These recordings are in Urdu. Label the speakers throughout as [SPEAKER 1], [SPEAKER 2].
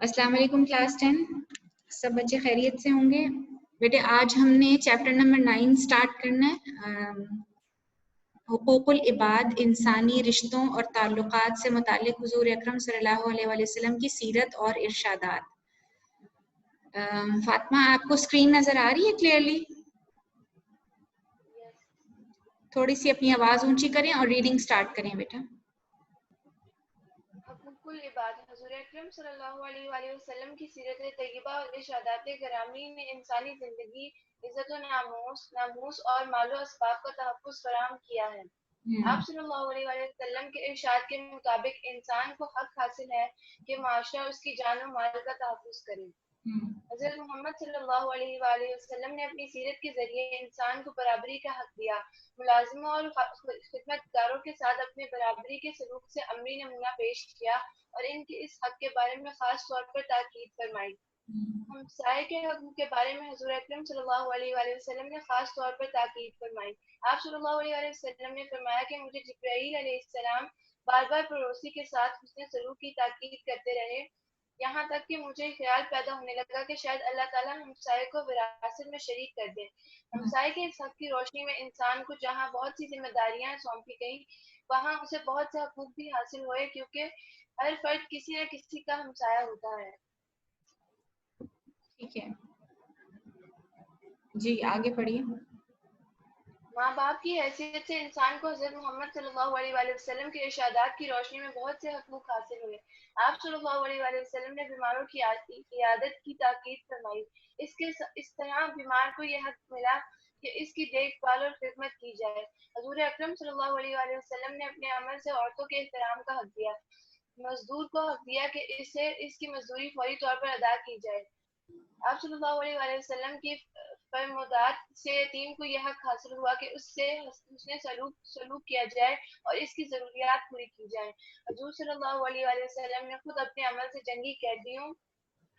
[SPEAKER 1] السلام علیکم کلاس 10. سب بچے خیریت سے ہوں گے؟ بیٹے آج ہم نے چیپٹر نمبر 9 سٹارٹ کرنا ہے. حقوق العباد، انسانی رشتوں اور تعلقات سے متعلق حضور اکرم صلی اللہ علیہ وآلہ وسلم کی سیرت اور ارشادات. فاطمہ آپ کو اسکرین نظر آ رہی ہے کلیئرلی؟ تھوڑی سی اپنی آواز اونچی کریں اور ریڈنگ سٹارٹ کریں بیٹا.
[SPEAKER 2] حقوق العباد، حضور اکرم صلی اللہ علیہ وآلہ وسلم کی سیرت طیبہ اور ارشادات گرامی نے انسانی زندگی، عزت و ناموس اور مال و اسباب کا تحفظ فراہم کیا ہے. آپ صلی اللہ علیہ وآلہ وسلم کے ارشاد کے مطابق انسان کو حق حاصل ہے کہ معاشرہ اس کی جان و مال کا تحفظ کرے. حضرت محمد صلی اللہ علیہ وآلہ وسلم نے اپنی سیرت کے ذریعے انسان کو برابری کا حق دیا. ملازموں اور خدمتگاروں کے ساتھ اپنے برابری کے سلوک سے عملی نمونہ پیش کیا اور ان کے اس حق کے بارے میں خاص طور پر تاکید فرمائی. ہمسائے کے حق کے بارے میں حضور اکرم صلی اللہ علیہ وآلہ وسلم نے خاص طور پر تاکید فرمائی. آپ صلی اللہ علیہ وآلہ وسلم نے فرمایا کہ مجھے جبرائیل علیہ السلام بار بار پڑوسی کے ساتھ حسن سلوک کی تاکید کرتے رہے، یہاں تک کہ مجھے خیال پیدا ہونے لگا کہ شاید اللہ تعالیٰ ہمسائے کو وراثت میں شریک کر دیں. ہمسائے کے اس حق کی روشنی میں انسان کو جہاں بہت سی ذمہ داریاں سونپی گئیں وہاں اسے بہت سے حقوق بھی حاصل ہوئے، کیونکہ ہر فرد کسی نہ کسی کا ہمسایہ ہوتا ہے.
[SPEAKER 1] ٹھیک ہے جی آگے پڑھیے.
[SPEAKER 2] ماں باپ کی حیثیت سے انسان کو حضرت محمد صلی اللہ علیہ وآلہ وسلم کے ارشادات کی روشنی میں بہت سے حقوق حاصل ہوئے. آپ صلی اللہ علیہ وآلہ وسلم نے بیماروں کی عیادت کی تاکید فرمائی. اس طرح بیمار کو یہ حق ملا کہ اس کی دیکھ بھال اور خدمت کی جائے. حضور اکرم صلی اللہ علیہ وآلہ وسلم نے اپنے عمل سے عورتوں کے احترام کا حق دیا. مزدور کو حق دیا کہ اس کی مزدوری فوری طور پر ادا کی جائے. آپ صلی اللہ علیہ وآلہ وسلم کی فرمودات سے یتیم کو یہ حق حاصل ہوا کہ اس سے حسن سلوک کیا جائے اور اس کی ضروریات پوری کی جائیں. حضور صلی اللہ علیہ وآلہ وسلم نے خود اپنے عمل سے جنگی قیدیوں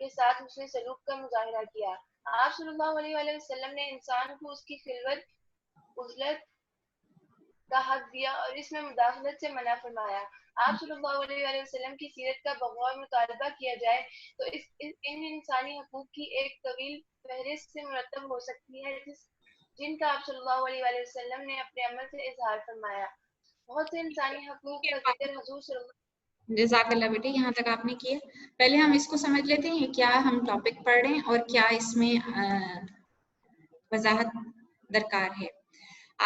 [SPEAKER 2] کے ساتھ حسن سلوک کا مظاہرہ کیا. آپ صلی اللہ علیہ وآلہ وسلم نے انسان کو اس کی خلوت عزلت کا حق دیا اور اس میں مداخلت سے منع فرمایا. آپ صلی اللہ علیہ وآلہ وسلم کی سیرت کا بغور مطالبہ کیا جائے تو ان انسانی حقوق کی ایک طویل فہرست سے مرتب ہو سکتی ہے جن کا آپ صلی اللہ علیہ وآلہ وسلم نے اپنے عمل سے اظہار فرمایا. بہت سے انسانی حقوق کا ذکر حضور صلی اللہ.
[SPEAKER 1] جزاک اللہ بیٹے یہاں تک آپ نے کیا. پہلے ہم اس کو سمجھ لیتے ہیں کیا ہم ٹاپک پڑھ رہے ہیں اور کیا اس میں وضاحت درکار ہے.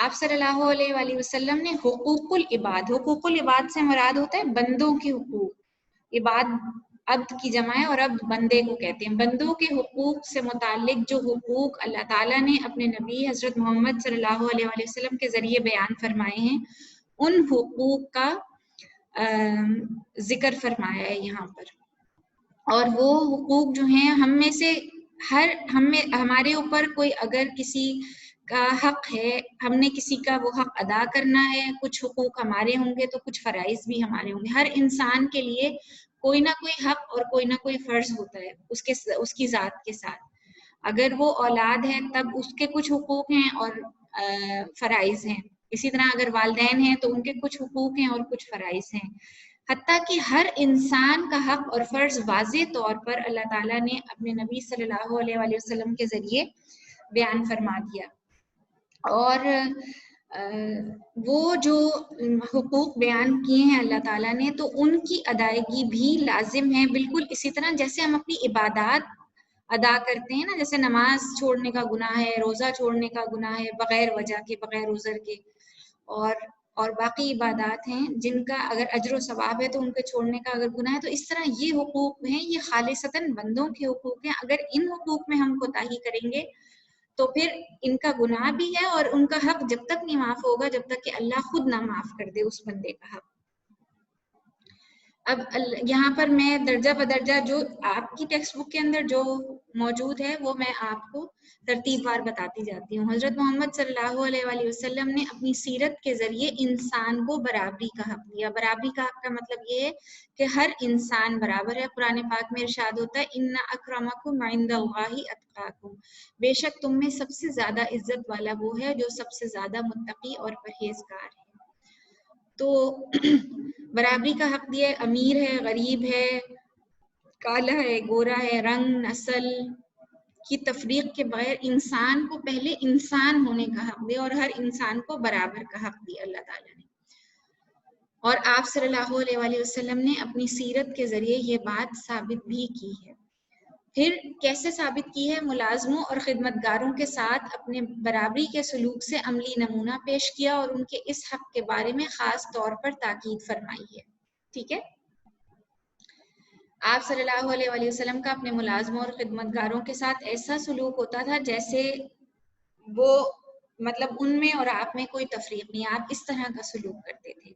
[SPEAKER 1] آپ صلی اللہ علیہ وآلہ وسلم نے حقوق العباد سے مراد ہوتا ہے بندوں کے حقوق. عباد عبد کی جمع ہے اور عبد بندے کو کہتے ہیں. بندوں کے حقوق سے متعلق جو حقوق اللہ تعالیٰ نے اپنے نبی حضرت محمد صلی اللہ علیہ وآلہ وسلم کے ذریعے بیان فرمائے ہیں ان حقوق کا ذکر فرمایا ہے یہاں پر. اور وہ حقوق جو ہیں ہم میں سے ہمارے اوپر کوئی اگر کسی کا حق ہے ہم نے کسی کا وہ حق ادا کرنا ہے. کچھ حقوق ہمارے ہوں گے تو کچھ فرائض بھی ہمارے ہوں گے. ہر انسان کے لیے کوئی نہ کوئی حق اور کوئی نہ کوئی فرض ہوتا ہے اس کی ذات کے ساتھ. اگر وہ اولاد ہے تب اس کے کچھ حقوق ہیں اور فرائض ہیں. اسی طرح اگر والدین ہیں تو ان کے کچھ حقوق ہیں اور کچھ فرائض ہیں. حتیٰ کہ ہر انسان کا حق اور فرض واضح طور پر اللہ تعالیٰ نے اپنے نبی صلی اللہ علیہ وآلہ وسلم کے ذریعے بیان فرما دیا. اور وہ جو حقوق بیان کیے ہیں اللہ تعالیٰ نے تو ان کی ادائیگی بھی لازم ہے. بالکل اسی طرح جیسے ہم اپنی عبادات ادا کرتے ہیں نا، جیسے نماز چھوڑنے کا گناہ ہے، روزہ چھوڑنے کا گناہ ہے بغیر وجہ کے، بغیر عذر کے، اور باقی عبادات ہیں جن کا اگر اجر و ثواب ہے تو ان کے چھوڑنے کا اگر گناہ ہے. تو اس طرح یہ حقوق ہیں یہ خالصتاً بندوں کے حقوق ہیں. اگر ان حقوق میں ہم کوتاہی کریں گے تو پھر ان کا گناہ بھی ہے اور ان کا حق جب تک نہیں معاف ہوگا جب تک کہ اللہ خود نہ معاف کر دے اس بندے کا حق. اب یہاں پر میں درجہ بدرجہ جو آپ کی ٹیکسٹ بک کے اندر جو موجود ہے وہ میں آپ کو ترتیب وار بتاتی جاتی ہوں. حضرت محمد صلی اللہ علیہ وآلہ وسلم نے اپنی سیرت کے ذریعے انسان کو برابری کا حق دیا. برابری کا حق کا مطلب یہ ہے کہ ہر انسان برابر ہے. قرآن پاک میں ارشاد ہوتا ہے ان اکرمکم عند اللہ اتقاکم، بے شک تم میں سب سے زیادہ عزت والا وہ ہے جو سب سے زیادہ متقی اور پرہیزگار ہے. تو برابری کا حق دیا. امیر ہے، غریب ہے، کالا ہے، گورا ہے، رنگ، نسل کی تفریق کے بغیر انسان کو پہلے انسان ہونے کا حق دیا اور ہر انسان کو برابر کا حق دیا اللہ تعالیٰ نے. اور آپ صلی اللہ علیہ وآلہ وسلم نے اپنی سیرت کے ذریعے یہ بات ثابت بھی کی ہے. پھر کیسے ثابت کی ہے؟ ملازموں اور خدمتگاروں کے ساتھ اپنے برابری کے سلوک سے عملی نمونہ پیش کیا اور ان کے اس حق کے بارے میں خاص طور پر تاکید فرمائی ہے. ٹھیک ہے، آپ صلی اللہ علیہ وآلہ وسلم کا اپنے ملازموں اور خدمتگاروں کے ساتھ ایسا سلوک ہوتا تھا جیسے وہ مطلب ان میں اور آپ میں کوئی تفریق نہیں، آپ اس طرح کا سلوک کرتے تھے.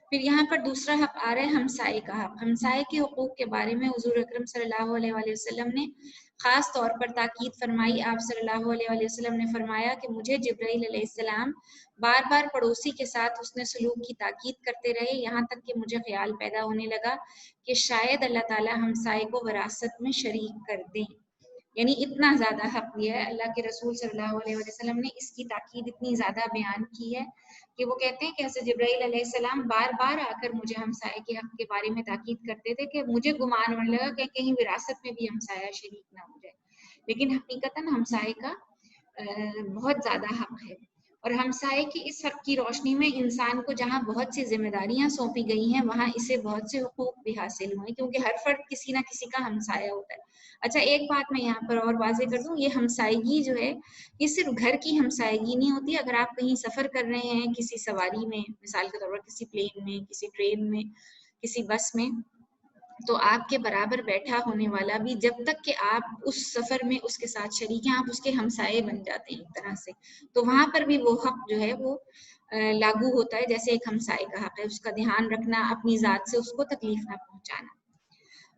[SPEAKER 1] پھر یہاں پر دوسرا حق آ رہا ہے ہمسائے کا حق. ہمسائے کے حقوق کے بارے میں حضور اکرم صلی اللہ علیہ وآلہ وسلم نے خاص طور پر تاکید فرمائی. آپ صلی اللہ علیہ وآلہ وسلم نے فرمایا کہ مجھے جبرائیل علیہ السلام بار بار پڑوسی کے ساتھ حسن سلوک کی تاکید کرتے رہے، یہاں تک کہ مجھے خیال پیدا ہونے لگا کہ شاید اللہ تعالیٰ ہمسائے کو وراثت میں شریک کر دیں. یعنی اتنا زیادہ حق دیا ہے اللہ کے رسول صلی اللہ علیہ وسلم نے، اس کی تاکید اتنی زیادہ بیان کی ہے کہ وہ کہتے ہیں کہ حضرت جبرائیل علیہ السلام بار بار آ کر مجھے ہمسائے کے حق کے بارے میں تاکید کرتے تھے کہ مجھے گمان ہونے لگا کہ کہیں وراثت میں بھی ہمسایہ شریک نہ ہو جائے. لیکن حقیقتاً ہمسائے کا بہت زیادہ حق ہے. اور ہمسائے کی اس حق کی روشنی میں انسان کو جہاں بہت سی ذمہ داریاں سونپی گئی ہیں وہاں اسے بہت سے حقوق بھی حاصل ہوئے، کیونکہ ہر فرد کسی نہ کسی کا ہمسایہ ہوتا ہے. اچھا ایک بات میں یہاں پر اور واضح کر دوں، یہ ہمسائیگی جو ہے یہ صرف گھر کی ہمسائیگی نہیں ہوتی. اگر آپ کہیں سفر کر رہے ہیں کسی سواری میں، مثال کے طور پر کسی پلین میں، کسی ٹرین میں، کسی بس میں، تو آپ کے برابر بیٹھا ہونے والا بھی جب تک کہ آپ اس سفر میں اس کے ساتھ شریک ہیں آپ اس کے ہمسائے بن جاتے ہیں ایک طرح سے. تو وہاں پر بھی وہ حق جو ہے وہ لاگو ہوتا ہے جیسے ایک ہمسائے کا حق ہے، اس کا دھیان رکھنا، اپنی ذات سے اس کو تکلیف نہ پہنچانا.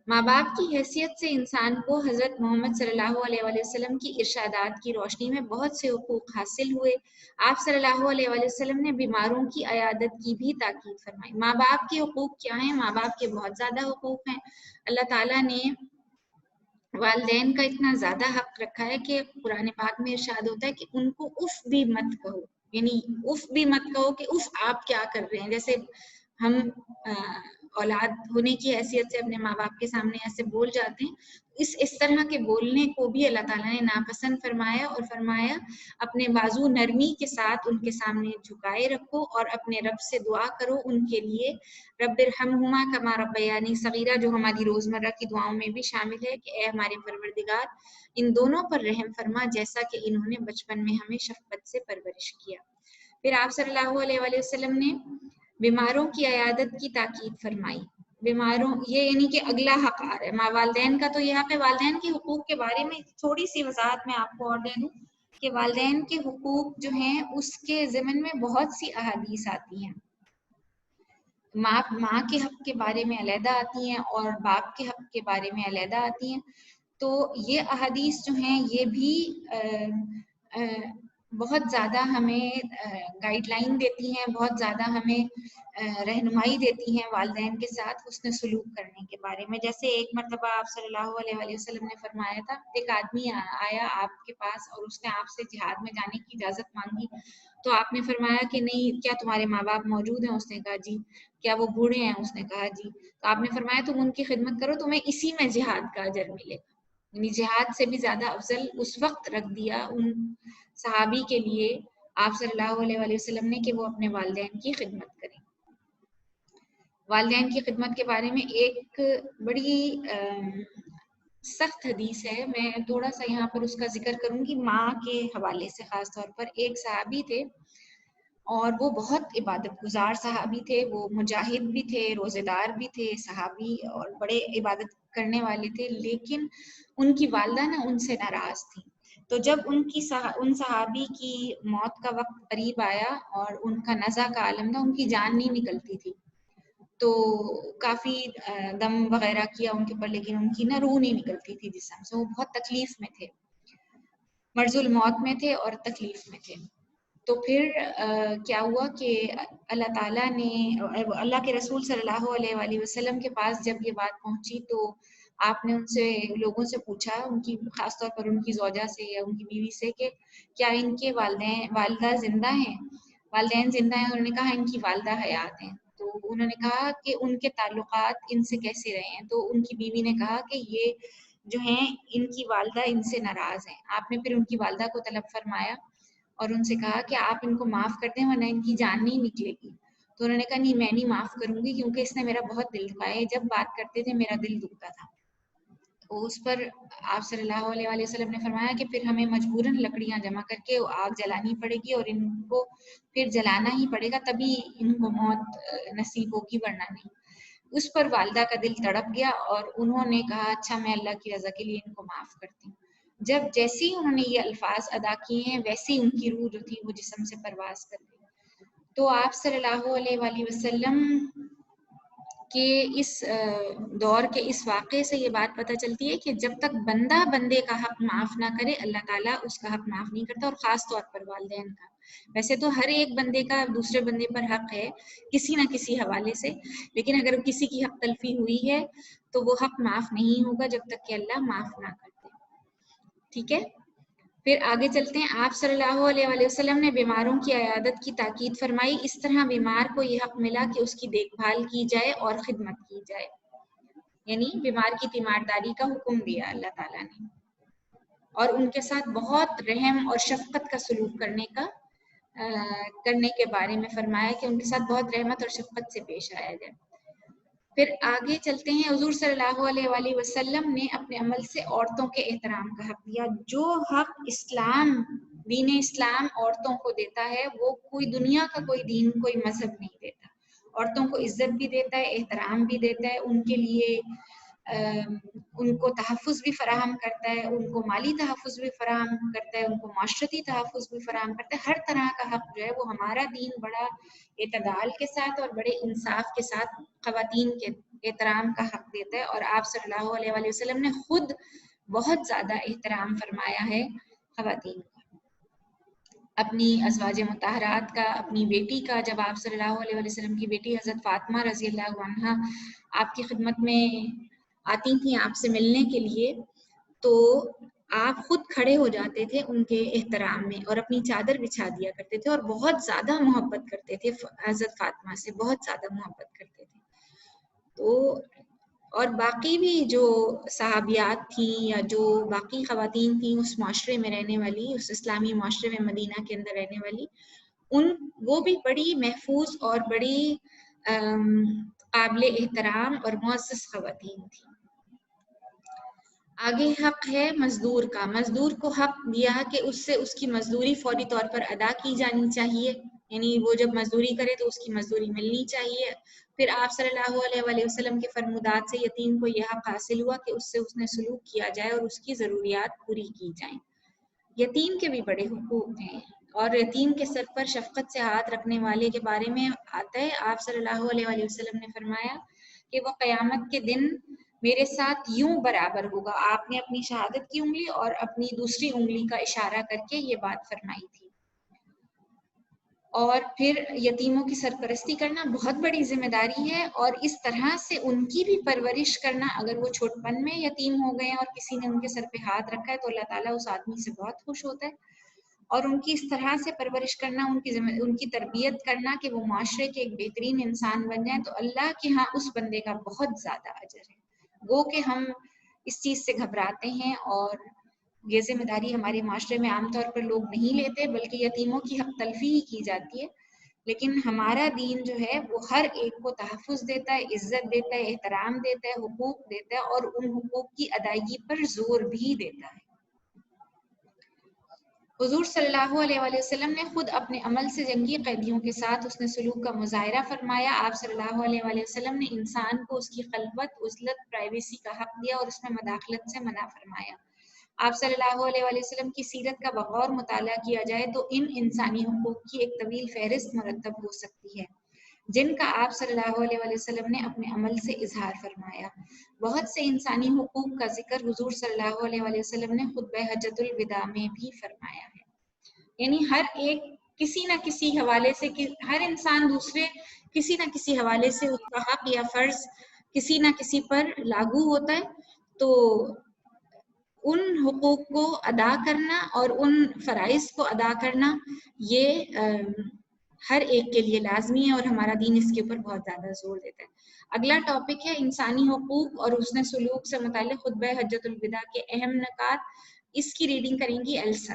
[SPEAKER 1] ماں باپ کی حیثیت سے انسان کو حضرت محمد صلی اللہ علیہ وآلہ وسلم کی ارشادات کی روشنی میں بہت سے حقوق حاصل ہوئے. آپ صلی اللہ علیہ وآلہ وسلم نے بیماروں کی عیادت کی بھی تاکید فرمائی. ماں باپ کے حقوق کیا ہیں؟ ماں باپ کے بہت زیادہ حقوق ہیں. اللہ تعالیٰ نے والدین کا اتنا زیادہ حق رکھا ہے کہ قرآن پاک میں ارشاد ہوتا ہے کہ ان کو اف بھی مت کہو. یعنی اف بھی مت کہو کہ اف آپ کیا کر رہے ہیں. جیسے ہم اولاد ہونے کی حیثیت سے اپنے ماں باپ کے سامنے ایسے بول جاتے ہیں، اس طرح کے بولنے کو بھی اللہ تعالیٰ نے ناپسند فرمایا اور فرمایا اپنے بازو نرمی کے ساتھ ان کے سامنے جھکائے رکھو اور اپنے رب سے دعا کرو ان کے لیے، رب ارحمہما کما ربیانی صغیرہ، جو ہماری روزمرہ کی دعاؤں میں بھی شامل ہے کہ اے ہمارے پروردگار ان دونوں پر رحم فرما جیسا کہ انہوں نے بچپن میں ہمیں شفقت سے پرورش کیا. پھر آپ صلی اللہ علیہ وآلہ وسلم نے بیماروں کی عیادت کی تاکید فرمائی. بیماروں یہ یعنی کہ اگلا حق آ رہا ہے ماں والدین کا. تو یہاں پہ والدین کے حقوق کے بارے میں تھوڑی سی وضاحت میں آپ کو اور دے دوں کہ والدین کے حقوق جو ہیں اس کے ضمن میں بہت سی احادیث آتی ہیں. ماں کے حق کے بارے میں علیحدہ آتی ہیں اور باپ کے حق کے بارے میں علیحدہ آتی ہیں. تو یہ احادیث جو ہیں یہ بھی بہت زیادہ ہمیں گائیڈ لائن دیتی ہیں، بہت زیادہ ہمیں رہنمائی دیتی ہیں والدین کے ساتھ حسن سلوک کرنے کے بارے میں. جیسے ایک مرتبہ آپ صلی اللہ علیہ وآلہ وسلم نے فرمایا تھا، ایک آدمی آیا آپ کے پاس اور اس نے آپ سے جہاد میں جانے کی اجازت مانگی، تو آپ نے فرمایا کہ نہیں، کیا تمہارے ماں باپ موجود ہیں؟ اس نے کہا جی. کیا وہ بوڑھے ہیں؟ اس نے کہا جی. تو آپ نے فرمایا تم ان کی خدمت کرو، تمہیں اسی میں جہاد کا اجر ملے. یعنی جہاد سے بھی زیادہ افضل اس وقت رکھ دیا ان صحابی کے لیے آپ صلی اللہ علیہ وآلہ وسلم نے کہ وہ اپنے والدین کی خدمت کریں. والدین کی خدمت کے بارے میں ایک بڑی سخت حدیث ہے، میں تھوڑا سا یہاں پر اس کا ذکر کروں گی ماں کے حوالے سے. خاص طور پر ایک صحابی تھے اور وہ بہت عبادت گزار صحابی تھے، وہ مجاہد بھی تھے، روزے دار بھی تھے صحابی، اور بڑے عبادت کرنے والے تھے. لیکن ان کی والدہ نا ان سے ناراض تھی. تو جب ان صحابی کی موت کا وقت قریب آیا اور ان کا نزع کا عالم تھا، ان کی جان نہیں نکلتی تھی، تو کافی دم وغیرہ کیا ان کے اوپر، لیکن ان کی نا روح نہیں نکلتی تھی جسم سے. وہ بہت تکلیف میں تھے، مرض الموت میں تھے اور تکلیف میں تھے. تو پھر کیا ہوا کہ اللہ تعالیٰ نے، اللہ کے رسول صلی اللہ علیہ وآلہ وسلم کے پاس جب یہ بات پہنچی تو آپ نے ان سے لوگوں سے پوچھا، ان کی خاص طور پر ان کی زوجہ سے یا ان کی بیوی سے کہ کیا ان کے والدہ زندہ ہیں؟ والدین زندہ ہیں؟ انہوں نے کہا ان کی والدہ حیات ہیں. تو انہوں نے کہا کہ ان کے تعلقات ان سے کیسے رہے ہیں. تو ان کی بیوی نے کہا کہ یہ جو ہیں ان کی والدہ ان سے ناراض ہیں. آپ نے پھر ان کی والدہ کو طلب فرمایا اور ان سے کہا کہ آپ ان کو معاف کر دیں ورنہ ان کی جان نہیں نکلے گی. تو انہوں نے کہا نہیں، میں نہیں معاف کروں گی کیونکہ اس نے میرا بہت دل دکھایا ہے. جب بات کرتے تھے میرا دل دکھتا تھا. تو اس پر آپ صلی اللہ علیہ وآلہ وسلم نے فرمایا کہ پھر ہمیں مجبوراً لکڑیاں جمع کر کے آگ جلانی پڑے گی اور ان کو پھر جلانا ہی پڑے گا، تبھی ان کو موت نصیب ہوگی ورنہ نہیں. اس پر والدہ کا دل تڑپ گیا اور انہوں نے کہا اچھا میں اللہ کی رضا کے لیے ان کو معاف کرتی ہوں. جب جیسے ہی انہوں نے یہ الفاظ ادا کیے ہیں ویسے ہی ان کی روح جو تھی وہ جسم سے پرواز کر گئی. تو آپ صلی اللہ علیہ وآلہ وسلم کہ اس دور کے اس واقعے سے یہ بات پتہ چلتی ہے کہ جب تک بندہ بندے کا حق معاف نہ کرے اللہ تعالیٰ اس کا حق معاف نہیں کرتا، اور خاص طور پر والدین کا. ویسے تو ہر ایک بندے کا دوسرے بندے پر حق ہے کسی نہ کسی حوالے سے، لیکن اگر کسی کی حق تلفی ہوئی ہے تو وہ حق معاف نہیں ہوگا جب تک کہ اللہ معاف نہ کرتے. ٹھیک ہے، پھر آگے چلتے ہیں. آپ صلی اللہ علیہ وآلہ وسلم نے بیماروں کی عیادت کی تاکید فرمائی. اس طرح بیمار کو یہ حق ملا کہ اس کی دیکھ بھال کی جائے اور خدمت کی جائے، یعنی بیمار کی تیمارداری کا حکم دیا اللہ تعالیٰ نے، اور ان کے ساتھ بہت رحم اور شفقت کا سلوک کرنے کے بارے میں فرمایا کہ ان کے ساتھ بہت رحمت اور شفقت سے پیش آیا جائے. پھر آگے چلتے ہیں. حضور صلی اللہ علیہ وآلہ وسلم نے اپنے عمل سے عورتوں کے احترام کا حق دیا. جو حق دین اسلام عورتوں کو دیتا ہے وہ کوئی دنیا کا کوئی دین کوئی مذہب نہیں دیتا. عورتوں کو عزت بھی دیتا ہے، احترام بھی دیتا ہے، ان کے لیے ان کو تحفظ بھی فراہم کرتا ہے، ان کو مالی تحفظ بھی فراہم کرتا ہے، ان کو معاشرتی تحفظ بھی فراہم کرتا ہے. ہر طرح کا حق جو ہے وہ ہمارا دین بڑا اعتدال کے ساتھ اور بڑے انصاف کے ساتھ خواتین کے احترام کا حق دیتا ہے. اور آپ صلی اللہ علیہ وآلہ وسلم نے خود بہت زیادہ احترام فرمایا ہے خواتین کا، اپنی ازواج مطہرات کا، اپنی بیٹی کا. جب آپ صلی اللہ علیہ وآلہ وسلم کی بیٹی حضرت فاطمہ رضی اللہ عنہا آپ کی خدمت میں آتی تھیں آپ سے ملنے کے لیے، تو آپ خود کھڑے ہو جاتے تھے ان کے احترام میں اور اپنی چادر بچھا دیا کرتے تھے، اور بہت زیادہ محبت کرتے تھے حضرت فاطمہ سے، بہت زیادہ محبت کرتے تھے. تو اور باقی بھی جو صحابیات تھیں یا جو باقی خواتین تھیں اس معاشرے میں رہنے والی، اس اسلامی معاشرے میں مدینہ کے اندر رہنے والی، وہ بھی بڑی محفوظ اور بڑی قابل احترام اور معزز خواتین تھیں. آگے حق ہے مزدور کا. مزدور کو حق دیا کہ اس سے اس کی مزدوری فوری طور پر ادا کی جانی چاہیے، یعنی وہ جب مزدوری کرے تو اس کی مزدوری ملنی چاہیے. پھر آپ صلی اللہ علیہ وآلہ وسلم کے فرمودات سے یتیم کو یہ حق حاصل ہوا کہ اس سے اس نے سلوک کیا جائے اور اس کی ضروریات پوری کی جائیں. یتیم کے بھی بڑے حقوق ہیں، اور یتیم کے سر پر شفقت سے ہاتھ رکھنے والے کے بارے میں آتا ہے آپ صلی اللہ علیہ وآلہ وسلم نے فرمایا کہ وہ قیامت کے دن میرے ساتھ یوں برابر ہوگا. آپ نے اپنی شہادت کی انگلی اور اپنی دوسری انگلی کا اشارہ کر کے یہ بات فرمائی تھی. اور پھر یتیموں کی سرپرستی کرنا بہت بڑی ذمہ داری ہے، اور اس طرح سے ان کی بھی پرورش کرنا. اگر وہ چھوٹپن میں یتیم ہو گئے ہیں اور کسی نے ان کے سر پہ ہاتھ رکھا ہے تو اللہ تعالیٰ اس آدمی سے بہت خوش ہوتا ہے. اور ان کی اس طرح سے پرورش کرنا، ان کی تربیت کرنا کہ وہ معاشرے کے ایک بہترین انسان بن جائیں، تو اللہ کے ہاں اس بندے کا بہت زیادہ اجر ہے. وہ کہ ہم اس چیز سے گھبراتے ہیں اور یہ ذمہ داری ہمارے معاشرے میں عام طور پر لوگ نہیں لیتے، بلکہ یتیموں کی حق تلفی ہی کی جاتی ہے. لیکن ہمارا دین جو ہے وہ ہر ایک کو تحفظ دیتا ہے، عزت دیتا ہے، احترام دیتا ہے، حقوق دیتا ہے، اور ان حقوق کی ادائیگی پر زور بھی دیتا ہے. حضور صلی اللہ علیہ وآلہ وسلم نے خود اپنے عمل سے جنگی قیدیوں کے ساتھ اس نے سلوک کا مظاہرہ فرمایا. آپ صلی اللہ علیہ وآلہ وسلم نے انسان کو اس کی خلوت، عزلت، پرائیویسی کا حق دیا اور اس میں مداخلت سے منع فرمایا. آپ صلی اللہ علیہ وآلہ وسلم کی سیرت کا بغور مطالعہ کیا جائے تو ان انسانی حقوق کی ایک طویل فہرست مرتب ہو سکتی ہے جن کا آپ صلی اللہ علیہ وآلہ وسلم نے اپنے عمل سے اظہار فرمایا. بہت سے انسانی حقوق کا ذکر حضور صلی اللہ علیہ وآلہ وسلم نے خطبہ حجۃ الوداع میں بھی فرمایا ہے. یعنی ہر ایک کسی نہ کسی حوالے سے، ہر انسان دوسرے کسی نہ کسی حوالے سے اس کا حق یا فرض کسی نہ کسی پر لاگو ہوتا ہے. تو ان حقوق کو ادا کرنا اور ان فرائض کو ادا کرنا یہ ہر ایک کے لیے لازمی ہے اور ہمارا دین اس کے اوپر بہت زیادہ زور دیتا ہے. اگلا ٹاپک ہے انسانی حقوق اور حسن سلوک سے متعلق خطبہ حجۃ الوداع کے اہم نکات. اس کی ریڈنگ کریں گی ایلسا.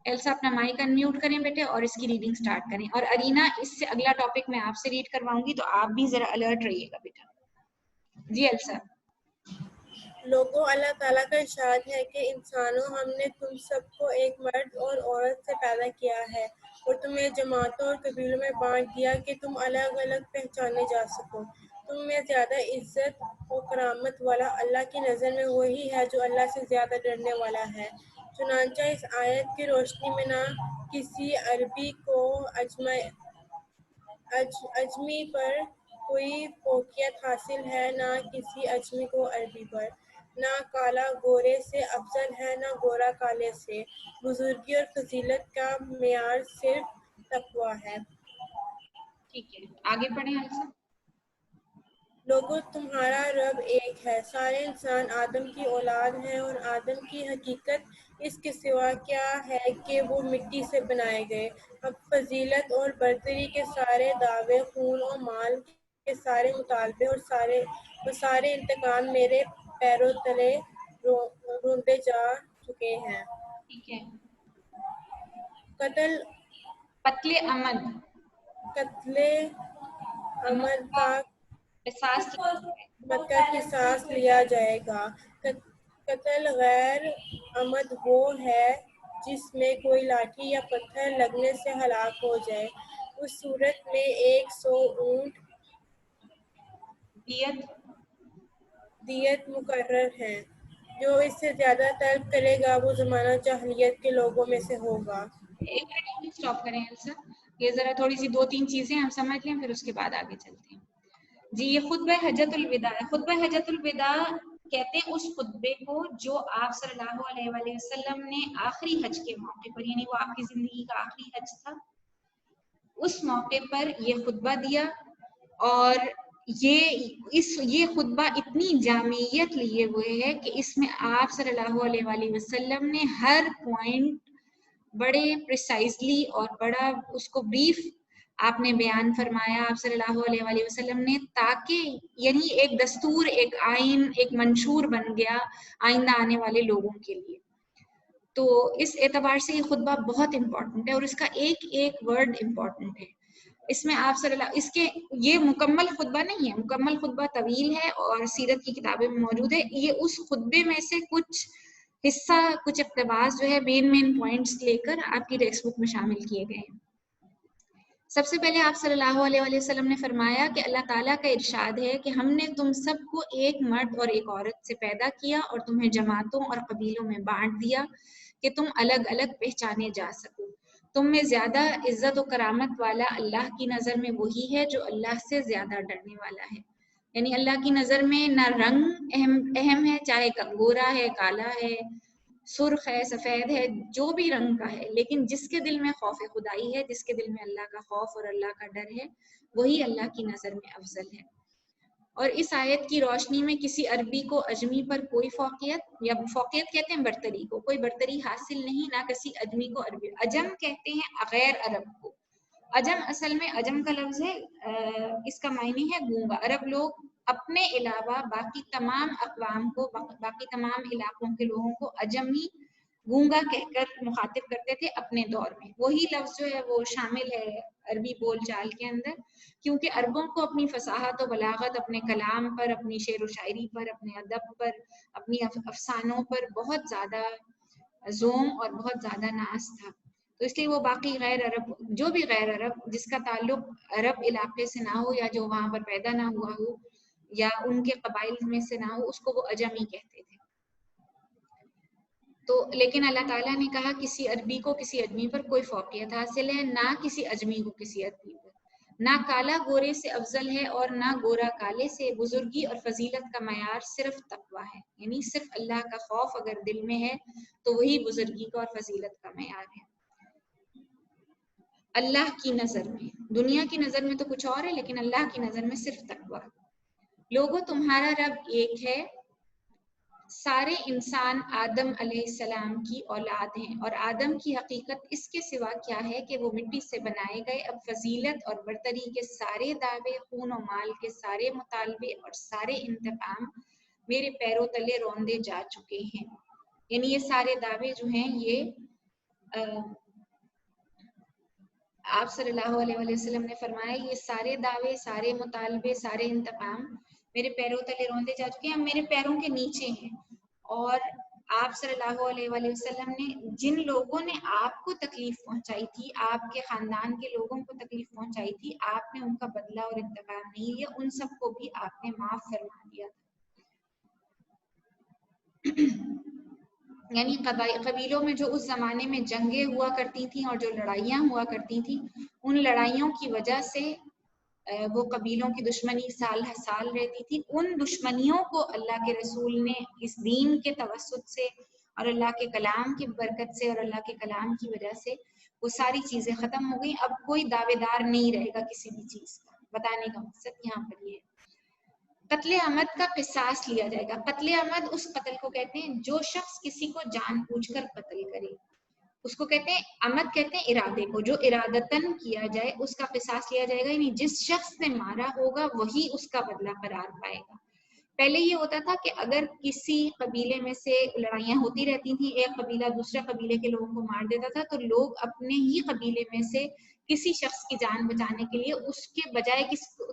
[SPEAKER 1] ایلسا اپنا مائک انمیوٹ کریں بیٹے اور اس کی ریڈنگ سٹارٹ کریں. اور ارینا اس سے اگلا ٹاپک میں آپ سے ریڈ کرواؤں گی تو آپ بھی ذرا الرٹ رہیے گا بیٹا. جی ایلسا.
[SPEAKER 3] لوگوں، اللہ تعالیٰ کا ارشاد ہے کہ انسانوں، ہم نے تم سب کو ایک مرد اور عورت سے پیدا کیا ہے اور تمہیں جماعتوں اور قبیلوں میں بانٹ دیا کہ تم الگ الگ پہچانے جا سکو. تم میں زیادہ عزت و کرامت والا اللہ کی نظر میں وہی ہے جو اللہ سے زیادہ ڈرنے والا ہے. چنانچہ اس آیت کی روشنی میں نہ کسی عربی کو اجمی پر کوئی فوقیت حاصل ہے، نہ کسی اجمی کو عربی پر. نہ کالا گورے سے افضل ہے، نہ گورا کالے سے. بزرگی اور فضیلت کا معیار صرف تقویٰ ہے.
[SPEAKER 1] ٹھیک ہے، آگے پڑھیں ایلسا.
[SPEAKER 3] لوگوں، تمہارا رب ایک ہے. سارے انسان آدم کی اولاد ہیں اور آدم کی حقیقت اس کے سوا کیا ہے کہ وہ مٹی سے بنائے گئے. اب فضیلت اور برتری کے سارے دعوے، خون و مال کے سارے مطالبے اور سارے انتقام میرے پیروں تلے روندا جا چکے ہیں.
[SPEAKER 1] ٹھیک ہے.
[SPEAKER 3] قتل عمد کا قصاص لیا جائے گا. قتل غیر عمد وہ ہے جس میں کوئی لاٹھی یا پتھر لگنے سے ہلاک ہو جائے. اس صورت میں 100 اونٹ دیت مقرر ہے. جو اس سے زیادہ طلب کرے گا وہ زمانہ جاہلیت کے لوگوں میں سے ہوگا.
[SPEAKER 1] ایک منٹ اسٹاپ کریں ایلسا. یہ ذرا تھوڑی سی 2-3 چیزیں ہم سمجھ لیں پھر اس کے بعد آگے چلتے ہیں. جی یہ خطبہ حجۃ الوداع ہے. خطبہ حجۃ الوداع کہتے ہیں اس خطبے کو جو آپ صلی اللہ علیہ وآلہ وسلم نے آخری حج کے موقع پر، یعنی وہ آپ کی زندگی کا آخری حج تھا، اس موقع پر یہ خطبہ دیا. اور یہ خطبہ اتنی جامعیت لیے ہوئے ہے کہ اس میں آپ صلی اللہ علیہ وآلہ وسلم نے ہر پوائنٹ بڑے پریسائزلی اور بڑا اس کو بریف آپ نے بیان فرمایا آپ صلی اللہ علیہ وآلہ وسلم نے، تاکہ یعنی ایک دستور، ایک آئین، ایک منشور بن گیا آئندہ آنے والے لوگوں کے لیے. تو اس اعتبار سے یہ خطبہ بہت امپورٹنٹ ہے اور اس کا ایک ایک ورڈ امپورٹنٹ ہے. اس میں آپ صلی اللہ، اس کے یہ مکمل خطبہ نہیں ہے، مکمل خطبہ طویل ہے اور سیرت کی کتابیں میں موجود ہے. یہ اس خطبے میں سے کچھ حصہ، کچھ اقتباس جو ہے مین پوائنٹس لے کر آپ کی ٹیکسٹ بک میں شامل کیے گئے ہیں. سب سے پہلے آپ صلی اللہ علیہ وآلہ وسلم نے فرمایا کہ اللہ تعالیٰ کا ارشاد ہے کہ ہم نے تم سب کو ایک مرد اور ایک عورت سے پیدا کیا اور تمہیں جماعتوں اور قبیلوں میں بانٹ دیا کہ تم الگ الگ پہچانے جا سکو. تم میں زیادہ عزت و کرامت والا اللہ کی نظر میں وہی ہے جو اللہ سے زیادہ ڈرنے والا ہے. یعنی اللہ کی نظر میں نہ رنگ اہم ہے، چاہے گورا ہے، کالا ہے، سرخ ہے، سفید ہے، جو بھی رنگ کا ہے، لیکن جس کے دل میں خوف خدائی ہے، جس کے دل میں اللہ کا خوف اور اللہ کا ڈر ہے، وہی اللہ کی نظر میں افضل ہے. اور اس آیت کی روشنی میں کسی عربی کو اجمی پر کوئی فوقیت، یا فوقیت کہتے ہیں برتری کو، کوئی برتری حاصل نہیں، نہ کسی اجمی کو عربی. اجم کہتے ہیں غیر عرب کو. اجم اصل میں اجم کا لفظ ہے، اس کا معنی ہے گونگا. عرب لوگ اپنے علاوہ باقی تمام اقوام کو، باقی تمام علاقوں کے لوگوں کو اجمی، گونگا کہہ کر مخاطب کرتے تھے اپنے دور میں. وہی لفظ جو ہے وہ شامل ہے عربی بول چال کے اندر، کیونکہ عربوں کو اپنی فصاحت و بلاغت، اپنے کلام پر، اپنی شعر و شاعری پر، اپنے ادب پر، اپنی افسانوں پر بہت زیادہ زوم اور بہت زیادہ ناز تھا. تو اس لیے وہ باقی غیر عرب، جو بھی غیر عرب جس کا تعلق عرب علاقے سے نہ ہو یا جو وہاں پر پیدا نہ ہوا ہو یا ان کے قبائل میں سے نہ ہو، اس کو وہ اجمی کہتے تھے. تو لیکن اللہ تعالیٰ نے کہا کسی عربی کو کسی اجمی پر کوئی فوقیت حاصل ہے، نہ کسی اجمی کو کسی عربی پر. نہ کالا گورے سے افضل ہے اور نہ گورا کالے سے. بزرگی اور فضیلت کا معیار صرف تقویٰ ہے، یعنی صرف اللہ کا خوف اگر دل میں ہے تو وہی بزرگی کا اور فضیلت کا معیار ہے. اللہ کی نظر میں، دنیا کی نظر میں تو کچھ اور ہے، لیکن اللہ کی نظر میں صرف تقویٰ. لوگوں، تمہارا رب ایک ہے. سارے انسان آدم علیہ السلام کی اولاد ہیں، اور آدم کی حقیقت اس کے سوا کیا ہے کہ وہ مٹی سے بنائے گئے۔ اب فضیلت اور برتری کے سارے دعوے، خون و مال کے سارے مطالبے اور سارے انتقام میرے پیروں تلے روندے جا چکے ہیں۔ یعنی یہ سارے دعوے جو ہیں یہ آپ صلی اللہ علیہ وآلہ وسلم نے فرمایا یہ سارے دعوے، سارے مطالبے، سارے انتقام میرے پیروں تلے روندے جا چکے ہیں، میرے پیروں کے نیچے ہیں۔ اور آپ صلی اللہ علیہ وآلہ وسلم نے جن لوگوں نے آپ کو تکلیف پہنچائی تھی، آپ کے خاندان کے لوگوں کو تکلیف پہنچائی تھی، آپ نے ان کا بدلہ اور انتقام نہیں لیا، ان سب کو بھی آپ نے معاف فرما دیا تھا۔ یعنی قبیلوں میں جو اس زمانے میں جنگیں ہوا کرتی تھیں اور جو لڑائیاں ہوا کرتی تھیں، ان لڑائیوں کی وجہ سے وہ قبیلوں کی دشمنی سال ہر سال رہتی تھی۔ ان دشمنیوں کو اللہ کے رسول نے اس دین کے توسط سے اور اللہ کے کلام کی برکت سے اور اللہ کے کلام کی وجہ سے وہ ساری چیزیں ختم ہو گئی۔ اب کوئی دعوے دار نہیں رہے گا کسی بھی چیز کا۔ بتانے کا مقصد یہاں پر یہ ہے۔ قتل عمد کا قصاص لیا جائے گا۔ قتل عمد اس قتل کو کہتے ہیں جو شخص کسی کو جان بوجھ کر قتل کرے، اس کو کہتے ہیں عمد، کہتے ہیں ارادے کو، جو ارادتاً کیا جائے اس کا قصاص لیا جائے گا۔ یعنی جس شخص نے مارا ہوگا وہی اس کا بدلہ قرار پائے گا۔ پہلے یہ ہوتا تھا کہ اگر کسی قبیلے میں سے لڑائیاں ہوتی رہتی تھیں، ایک قبیلہ دوسرے قبیلے کے لوگوں کو مار دیتا تھا، تو لوگ اپنے ہی قبیلے میں سے کسی شخص کی جان بچانے کے لیے اس کے بجائے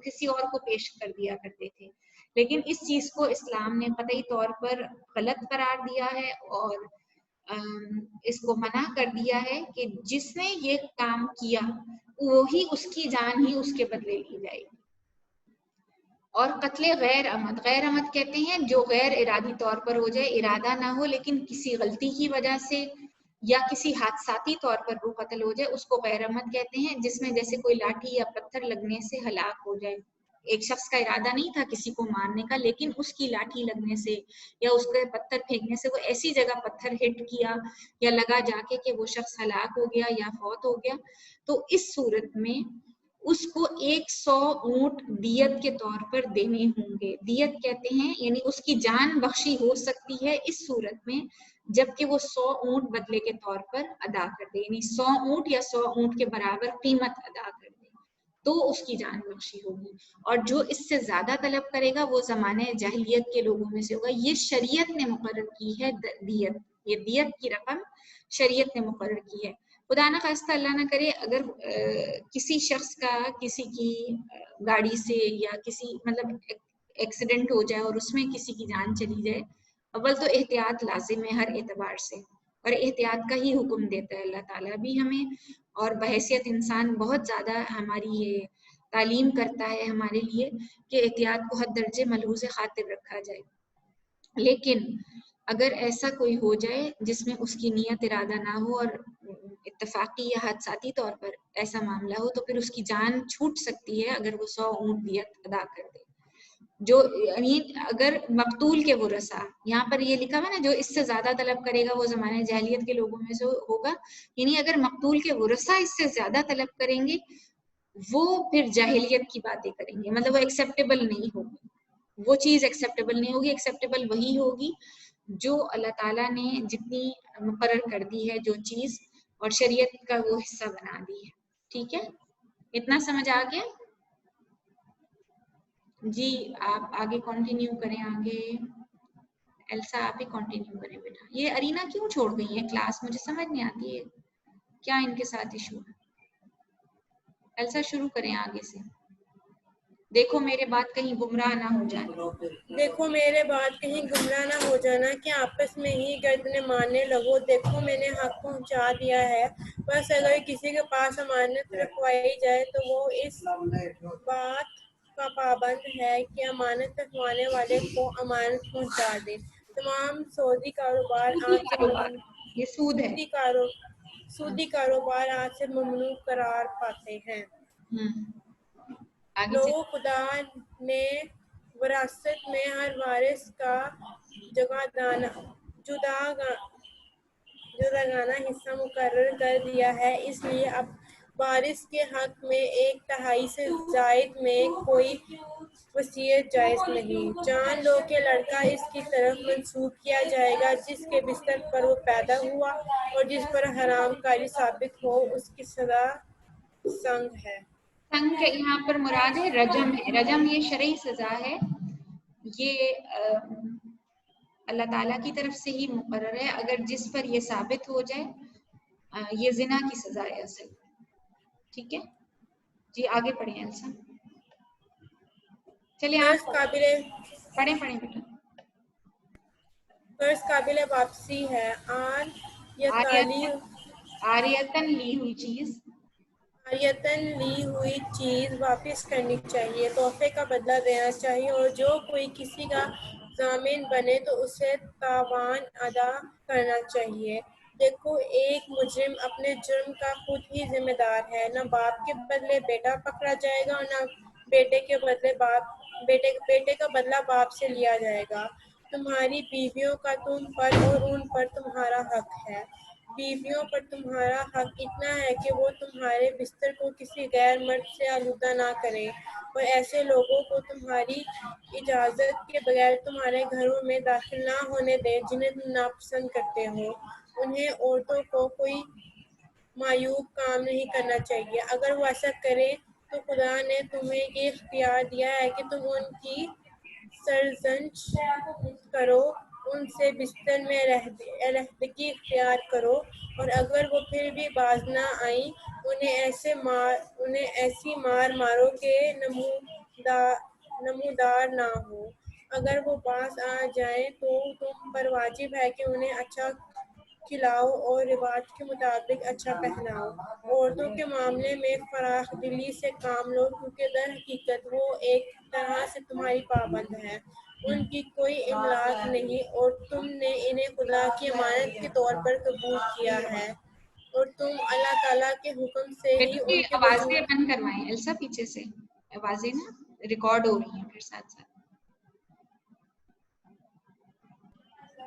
[SPEAKER 1] کسی اور کو پیش کر دیا کرتے تھے۔ لیکن اس چیز کو اسلام نے قطعی طور پر غلط قرار دیا ہے اور اس کو منع کر دیا ہے کہ جس نے یہ کام کیا وہی اس کی جان ہی اس کے بدلے لی جائے گی۔ اور قتل غیر عمد، غیر عمد کہتے ہیں جو غیر ارادی طور پر ہو جائے، ارادہ نہ ہو لیکن کسی غلطی کی وجہ سے یا کسی حادثاتی طور پر وہ قتل ہو جائے، اس کو غیر عمد کہتے ہیں، جس میں جیسے کوئی لاٹھی یا پتھر لگنے سے ہلاک ہو جائے۔ ایک شخص کا ارادہ نہیں تھا کسی کو مارنے کا، لیکن اس کی لاٹھی لگنے سے یا اس کے پتھر پھینکنے سے وہ ایسی جگہ پتھر ہٹ کیا یا لگا جا کے کہ وہ شخص ہلاک ہو گیا یا فوت ہو گیا، تو اس صورت میں اس کو 100 اونٹ دیت کے طور پر دینے ہوں گے۔ دیت کہتے ہیں یعنی اس کی جان بخشی ہو سکتی ہے اس صورت میں جبکہ وہ 100 اونٹ بدلے کے طور پر ادا کر دے، یعنی 100 اونٹ یا 100 اونٹ کے برابر قیمت ادا کر دے تو اس کی جان بخشی ہوگی۔ اور جو اس سے زیادہ طلب کرے گا وہ زمانے جاہلیت کے لوگوں میں سے ہوگا۔ یہ شریعت نے مقرر کی ہے دیت، یہ دیت کی رقم شریعت نے مقرر کی ہے۔ خدا نہ خواستہ اللہ نہ کرے اگر کسی شخص کا کسی کی گاڑی سے یا کسی مطلب ایکسیڈنٹ ہو جائے اور اس میں کسی کی جان چلی جائے، اول تو احتیاط لازم ہے ہر اعتبار سے، اور احتیاط کا ہی حکم دیتا ہے اللہ تعالیٰ بھی ہمیں، اور بحیثیت انسان بہت زیادہ ہماری یہ تعلیم کرتا ہے ہمارے لیے کہ احتیاط کو حد درجے ملحوظ خاطر رکھا جائے۔ لیکن اگر ایسا کوئی ہو جائے جس میں اس کی نیت ارادہ نہ ہو اور اتفاقی یا حادثاتی طور پر ایسا معاملہ ہو تو پھر اس کی جان چھوٹ سکتی ہے اگر وہ 100 اونٹ دیت ادا کر دے۔ جو یعنی اگر مقتول کے ورثاء، یہاں پر یہ لکھا ہوا نا جو اس سے زیادہ طلب کرے گا وہ زمانہ جاہلیت کے لوگوں میں سے ہوگا، یعنی اگر مقتول کے ورثاء اس سے زیادہ طلب کریں گے وہ پھر جاہلیت کی باتیں کریں گے، مطلب وہ ایکسیپٹیبل نہیں ہوگی، وہ چیز ایکسیپٹیبل نہیں ہوگی۔ ایکسیپٹیبل وہی ہوگی جو اللہ تعالیٰ نے جتنی مقرر کر دی ہے جو چیز اور شریعت کا وہ حصہ بنا دی ہے۔ ٹھیک ہے، اتنا سمجھ آ گیا؟ جی آپ آگے کنٹینیو کریں، آگے ایلسا آپ ہی کنٹینیو کریں بیٹا۔ یہ ارینا کیوں چھوڑ گئی ہے کلاس؟ مجھے سمجھ نہیں آتی ہے کیا ان کے ساتھ ایشو ہے۔ ایلسا شروع کریں آگے سے۔ دیکھو میرے بات کہیں گمراہ نہ ہو جائے،
[SPEAKER 3] دیکھو میرے بات کہیں گمراہ نہ ہو جانا کہ آپس میں ہی گردنیں مارنے لگو۔ دیکھو میں نے حق پہنچا دیا ہے، بس اگر کسی کے پاس امانت رکھوائی جائے تو وہ اس بات کا پابند ہے کہ امانت رکھوانے والے کو امانت پہنچا دے۔ تمام سودی کاروبار
[SPEAKER 1] یہ سود ہے۔
[SPEAKER 3] سودی کاروبار آج سے ممنوع قرار پاتے ہیں۔
[SPEAKER 1] آگے
[SPEAKER 3] لوگوں خدا نے وراثت میں ہر وارث کا جداگانہ حصہ مقرر کر دیا ہے، اس لیے اب وارث کے حق میں 1/3 سے زائد میں کوئی وصیت جائز نہیں۔ جان لو کہ لڑکا اس کی طرف منسوب کیا جائے گا جس کے بستر پر وہ پیدا ہوا، اور جس پر حرام کاری ثابت ہو اس کی سزا سنگ ہے۔
[SPEAKER 1] سنگ کے یہاں پر مراد ہے رجم ہے۔ رجم یہ شرعی سزا ہے، یہ اللہ تعالیٰ کی طرف سے ہی مقرر ہے۔ اگر جس پر یہ ثابت ہو جائے یہ زنا کی سزا ہے اصل۔ ٹھیک ہے جی، آگے پڑھیں السا۔ چلیے آپ پڑھیں بیٹا۔
[SPEAKER 3] قرض قابل واپسی ہے۔ آن یا تالی
[SPEAKER 1] عاریتن لی ہوئی چیز،
[SPEAKER 3] عاریتن لی ہوئی چیز واپس کرنی چاہیے، تحفے کا بدلہ دینا چاہیے، اور جو کوئی کسی کا ضامن بنے تو اسے تاوان ادا کرنا چاہیے۔ دیکھو ایک مجرم اپنے جرم کا خود ہی ذمہ دار ہے، نہ باپ کے بدلے بیٹا پکڑا جائے گا اور نہ بیٹے کا بدلہ باپ سے لیا جائے گا۔ تمہاری بیویوں کا تم پر اور ان پر تمہارا حق ہے۔ بیویوں پر تمہارا حق اتنا ہے کہ وہ تمہارے بستر کو کسی غیر مرد سے آلودہ نہ کریں، اور ایسے لوگوں کو تمہاری اجازت کے بغیر تمہارے گھروں میں داخل نہ ہونے دیں جنہیں تم ناپسند کرتے ہو۔ انہیں عورتوں کو کوئی معیوب کام نہیں کرنا چاہیے۔ اگر وہ ایسا کریں تو خدا نے تمہیں یہ اختیار دیا ہے کہ تم ان کی سرزنش کرو، ان سے بستر میں علیحدگی اختیار کرو، اور اگر وہ پھر بھی باز نہ آئیں انہیں ایسی مار مارو کہ نمودار نہ ہو۔ اگر وہ باز آ جائیں تو تم پر واجب ہے کہ انہیں اچھا کھلاؤ اور رواج کے مطابق اچھا پہناؤ۔ عورتوں کے معاملے میں فراخ دلی سے کام لو، کیونکہ در حقیقت وہ ایک طرح سے تمہاری پابند ہیں، ان کی کوئی املاک نہیں، اور تم نے انہیں خدا کی امانت کے طور پر قبول کیا ہے، اور تم اللہ تعالیٰ کے حکم سے ہی ان کے
[SPEAKER 1] آوازیں بند کروائیں السا، پیچھے سے آوازیں نا ریکارڈ ہو رہی ہیں پھر ساتھ ساتھ۔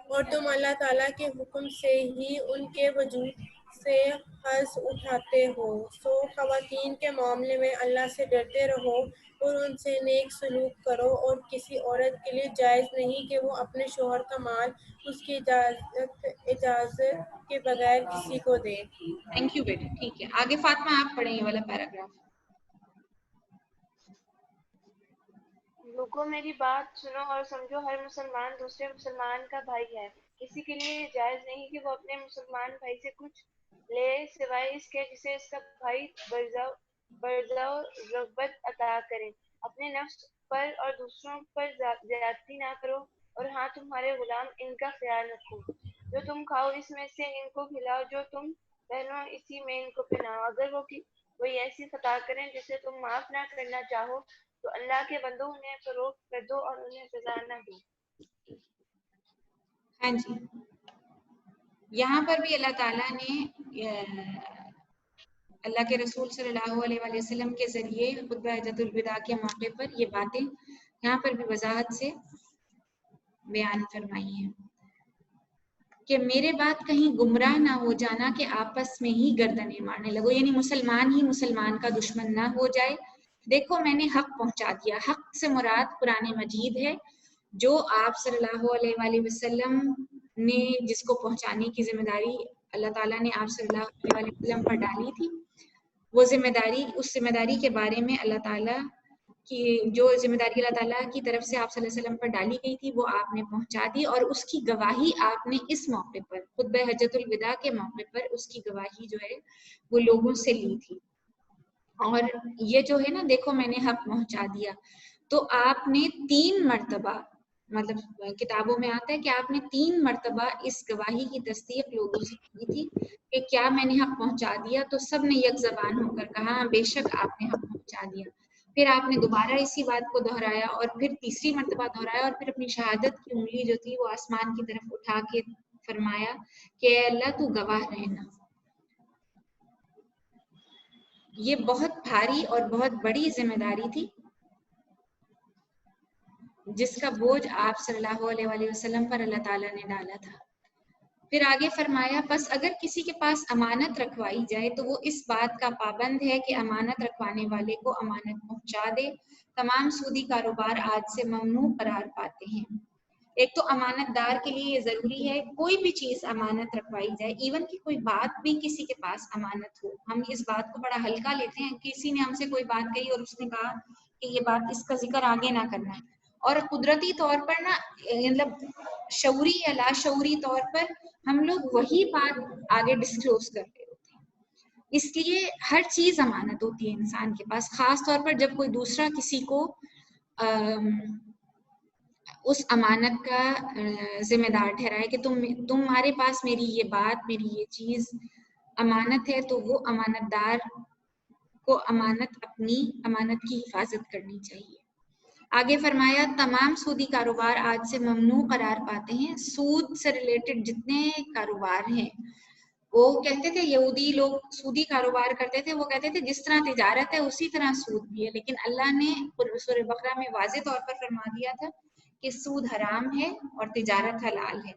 [SPEAKER 3] اور تم اللہ تعالیٰ کے حکم سے ہی ان کے وجود سے حظ اٹھاتے ہو۔ سو خواتین کے معاملے میں اللہ سے ڈرتے رہو اور ان سے نیک سلوک کرو، اور کسی عورت کے لیے جائز نہیں کہ وہ اپنے شوہر کا مال اس کی اجازت کے بغیر کسی کو دے۔
[SPEAKER 1] تھینک یو بیٹا، ٹھیک ہے آگے فاطمہ آپ پڑھیں یہ والا پیراگراف۔
[SPEAKER 2] لوگوں میری بات سنو اور سمجھو، ہر مسلمان دوسرے مسلمان کا بھائی ہے۔ کسی کے لیے یہ جائز نہیں کہ وہ اپنے مسلمان بھائی سے کچھ لے سوائے اس کے جسے اس کا بھائی برزاو رغبت عطا کرے۔ اپنے نفس پر اور دوسروں پر زیادتی نہ کرو، اور ہاں تمہارے غلام ان کا خیال رکھو۔ جو تم کھاؤ اس میں سے ان کو کھلاؤ، جو تم پہنو اسی میں ان کو پہناؤ۔ اگر وہ کوئی ایسی خطا کریں جسے تم معاف نہ کرنا چاہو تو اللہ کے بندو انہیں فروخت کر دو اور انہیں سزا نہ دو۔
[SPEAKER 1] ہاں جی، یہاں پر بھی اللہ تعالیٰ نے اللہ کے رسول صلی اللہ علیہ وآلہ وسلم کے ذریعے خطبہ حجۃ الوداع کے موقع پر یہ باتیں یہاں پر بھی وضاحت سے بیان فرمائی ہیں کہ میرے بعد کہیں گمراہ نہ ہو جانا کہ آپس میں ہی گردنیں مارنے لگو، یعنی مسلمان ہی مسلمان کا دشمن نہ ہو جائے۔ دیکھو میں نے حق پہنچا دیا، حق سے مراد قرآن مجید ہے جو آپ صلی اللہ علیہ وآلہ وسلم نے جس کو پہنچانے کی ذمہ داری اللہ تعالیٰ نے آپ صلی اللہ علیہ وآلہ وسلم پر ڈالی تھی، وہ ذمہ داری، اس ذمہ داری کے بارے میں اللہ تعالیٰ کی جو ذمہ داری اللہ تعالیٰ کی طرف سے آپ صلی اللہ علیہ وسلم پر ڈالی گئی تھی وہ آپ نے پہنچا دی، اور اس کی گواہی آپ نے اس موقع پر خطبہ حجۃ الوداع کے موقع پر اس کی گواہی جو ہے وہ لوگوں سے لی تھی۔ اور یہ جو ہے نا دیکھو میں نے حق پہنچا دیا، تو آپ نے 3 مرتبہ، مطلب کتابوں میں آتا ہے کہ آپ نے 3 مرتبہ اس گواہی کی تصدیق لوگوں سے کی تھی کہ کیا میں نے حق پہنچا دیا، تو سب نے یک زبان ہو کر کہا بے شک آپ نے حق پہنچا دیا۔ پھر آپ نے دوبارہ اسی بات کو دہرایا اور پھر تیسری مرتبہ دہرایا، اور پھر اپنی شہادت کی انگلی جو تھی وہ آسمان کی طرف اٹھا کے فرمایا کہ اے اللہ تو گواہ رہنا۔ یہ بہت بھاری اور بہت بڑی ذمہ داری تھی جس کا بوجھ آپ صلی اللہ علیہ وآلہ وسلم پر اللہ تعالیٰ نے ڈالا تھا۔ پھر آگے فرمایا پس اگر کسی کے پاس امانت رکھوائی جائے تو وہ اس بات کا پابند ہے کہ امانت رکھوانے والے کو امانت پہنچا دے۔ تمام سودی کاروبار آج سے ممنوع قرار پاتے ہیں۔ ایک تو امانت دار کے لیے یہ ضروری ہے کوئی بھی چیز امانت رکھوائی جائے، ایون کہ کوئی بات بھی کسی کے پاس امانت ہو، ہم اس بات کو بڑا ہلکا لیتے ہیں، کسی نے ہم سے کوئی بات کہی اور اس نے کہا کہ یہ بات اس کا ذکر آگے نہ کرنا ہے، اور قدرتی طور پر نا مطلب شعوری یا لاشعوری طور پر ہم لوگ وہی بات آگے ڈسکلوز کرتے ہوتے ہیں۔ اس لیے ہر چیز امانت ہوتی ہے انسان کے پاس، خاص طور پر جب کوئی دوسرا کسی کو اس امانت کا ذمہ دار ٹھہرائے کہ تمہارے پاس میری یہ بات، میری یہ چیز امانت ہے، تو وہ امانت دار کو اپنی امانت کی حفاظت کرنی چاہیے۔ آگے فرمایا تمام سودی کاروبار آج سے ممنوع قرار پاتے ہیں۔ سود سے ریلیٹڈ جتنے کاروبار ہیں، وہ کہتے تھے یہودی لوگ سودی کاروبار کرتے تھے، وہ کہتے تھے جس طرح تجارت ہے اسی طرح سود بھی ہے، لیکن اللہ نے سورہ بقرہ میں واضح طور پر فرما دیا تھا کہ سود حرام ہے اور تجارت حلال ہے،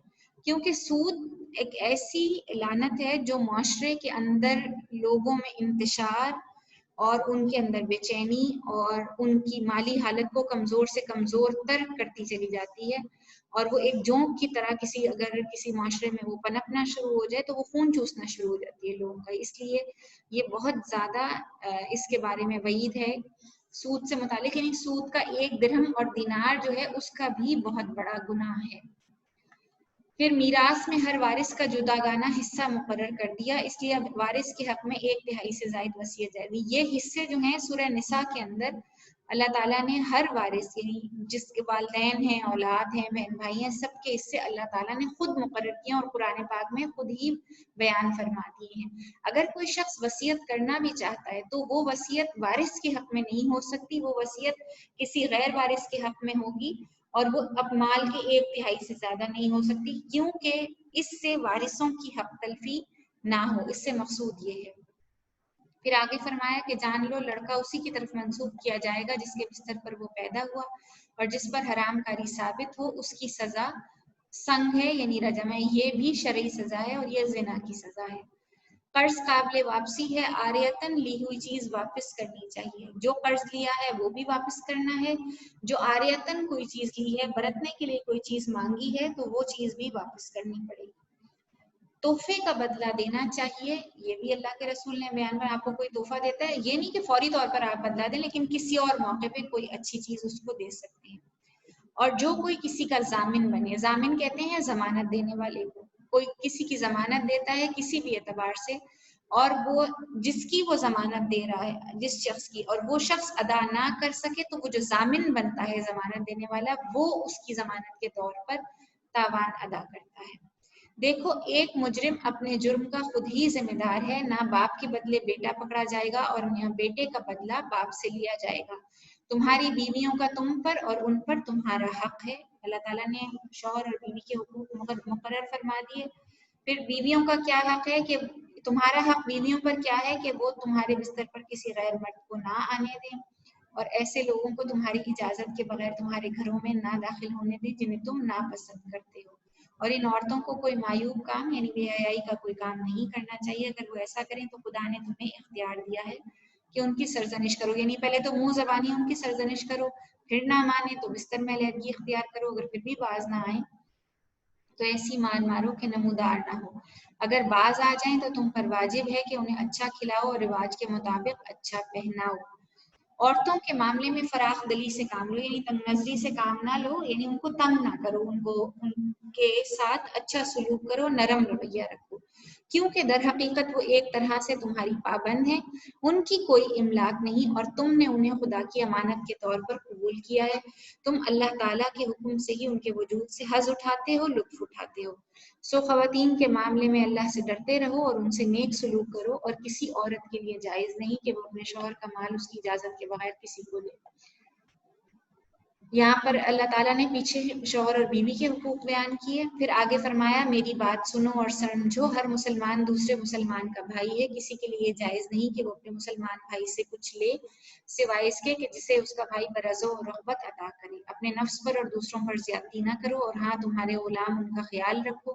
[SPEAKER 1] کیونکہ سود ایک ایسی لعنت ہے جو معاشرے کے اندر لوگوں میں انتشار اور ان کے اندر بے چینی اور ان کی مالی حالت کو کمزور سے کمزور تر کرتی چلی جاتی ہے، اور وہ ایک جونک کی طرح اگر کسی معاشرے میں وہ پنپنا شروع ہو جائے تو وہ خون چوسنا شروع ہو جاتی ہے لوگوں کا۔ اس لیے یہ بہت زیادہ اس کے بارے میں وعید ہے سود سے متعلق، یعنی سود کا 1 درہم اور دینار جو ہے اس کا بھی بہت بڑا گناہ ہے۔ پھر میراث میں ہر وارث کا جداگانہ حصہ مقرر کر دیا، اس لیے اب وارث کے حق میں 1/3 سے زائد وصیت جائے گی۔ یہ حصے جو ہیں سورہ نساء کے اندر اللہ تعالیٰ نے ہر وارث، یعنی جس کے والدین ہیں، اولاد ہیں، بہن بھائی ہیں، سب کے حصے اللہ تعالیٰ نے خود مقرر کیے اور قرآن پاک میں خود ہی بیان فرما دیے ہیں۔ اگر کوئی شخص وصیت کرنا بھی چاہتا ہے تو وہ وصیت وارث کے حق میں نہیں ہو سکتی، وہ وصیت کسی غیر وارث کے حق میں ہوگی، اور وہ اب مال کے 1/3 سے زیادہ نہیں ہو سکتی، کیونکہ اس سے وارثوں کی حق تلفی نہ ہو، اس سے مقصود یہ ہے۔ پھر آگے فرمایا کہ جان لو لڑکا اسی کی طرف منسوب کیا جائے گا جس کے بستر پر وہ پیدا ہوا، اور جس پر حرام کاری ثابت ہو اس کی سزا سنگ ہے، یعنی رجم ہے، یہ بھی شرعی سزا ہے اور یہ زنا کی سزا ہے۔ قرض قابل واپسی ہے، عاریتاً لی ہوئی چیز واپس کرنی چاہیے، جو قرض لیا ہے وہ بھی واپس کرنا ہے، جو عاریتاً کوئی چیز لی ہے، برتنے کے لیے کوئی چیز مانگی ہے تو وہ چیز بھی واپس کرنی پڑے گی۔ تحفے کا بدلہ دینا چاہیے، یہ بھی اللہ کے رسول نے بیان میں، آپ کو کوئی تحفہ دیتا ہے یہ نہیں کہ فوری طور پر آپ بدلہ دیں، لیکن کسی اور موقع پہ کوئی اچھی چیز اس کو دے سکتے ہیں۔ اور جو کوئی کسی کا ضامن بنے، ضامن کہتے ہیں ضمانت دینے والے کو، کوئی کسی کی ضمانت دیتا ہے کسی بھی اعتبار سے، اور وہ جس کی وہ ضمانت دے رہا ہے جس شخص کی، اور وہ شخص ادا نہ کر سکے تو وہ جو ضامن بنتا ہے ضمانت دینے والا، وہ اس کی ضمانت کے طور پر تاوان ادا کرتا ہے۔ دیکھو ایک مجرم اپنے جرم کا خود ہی ذمہ دار ہے، نہ باپ کے بدلے بیٹا پکڑا جائے گا اور نہ بیٹے کا بدلہ باپ سے لیا جائے گا۔ تمہاری بیویوں کا تم پر اور ان پر تمہارا حق ہے، اللہ تعالیٰ نے شوہر اور بیوی کے حقوق مقرر فرما دیے۔ پھر بیویوں کا کیا حق ہے کہ تمہارا حق بیویوں پر کیا ہے کہ وہ تمہارے بستر پر کسی غیر مرد کو نہ آنے دیں، اور ایسے لوگوں کو تمہاری اجازت کے بغیر تمہارے گھروں میں نہ داخل ہونے دیں جنہیں تم ناپسند کرتے ہو، اور ان عورتوں کو کوئی معیوب کام یعنی بے حیائی کا کوئی کام نہیں کرنا چاہیے، اگر وہ ایسا کریں تو خدا نے تمہیں اختیار دیا ہے کہ ان کی سرزنش کرو، یعنی پہلے تو منہ زبانی ان کی سرزنش کرو، پھر نہ مانے تو بستر میں علیحدگی اختیار کرو، اگر پھر بھی باز نہ آئیں تو ایسی مان مارو کہ نمودار نہ ہو، اگر باز آ جائیں تو تم پر واجب ہے کہ انہیں اچھا کھلاؤ اور رواج کے مطابق اچھا پہناؤ۔ عورتوں کے معاملے میں فراخ دلی سے کام لو، یعنی تنگ نظری سے کام نہ لو، یعنی ان کو تنگ نہ کرو، ان کے ساتھ اچھا سلوک کرو، نرم رویہ رکھو، کیونکہ در حقیقت وہ ایک طرح سے تمہاری پابند ہیں، ان کی کوئی املاک نہیں، اور تم نے انہیں خدا کی امانت کے طور پر قبول کیا ہے، تم اللہ تعالیٰ کے حکم سے ہی ان کے وجود سے حظ اٹھاتے ہو، لطف اٹھاتے ہو۔ سو خواتین کے معاملے میں اللہ سے ڈرتے رہو اور ان سے نیک سلوک کرو، اور کسی عورت کے لیے جائز نہیں کہ وہ اپنے شوہر کا مال اس کی اجازت کے بغیر کسی کو دے۔ یہاں پر اللہ تعالیٰ نے پیچھے شوہر اور بیوی کے حقوق بیان کیے، پھر آگے فرمایا میری بات سنو اور سمجھو، ہر مسلمان دوسرے مسلمان کا بھائی ہے، کسی کے لیے جائز نہیں کہ وہ اپنے مسلمان بھائی سے کچھ لے سوائے اس کے کہ جسے اس کا بھائی برضا و رغبت عطا کرے، اپنے نفس پر اور دوسروں پر زیادتی نہ کرو، اور ہاں تمہارے غلام ان کا خیال رکھو،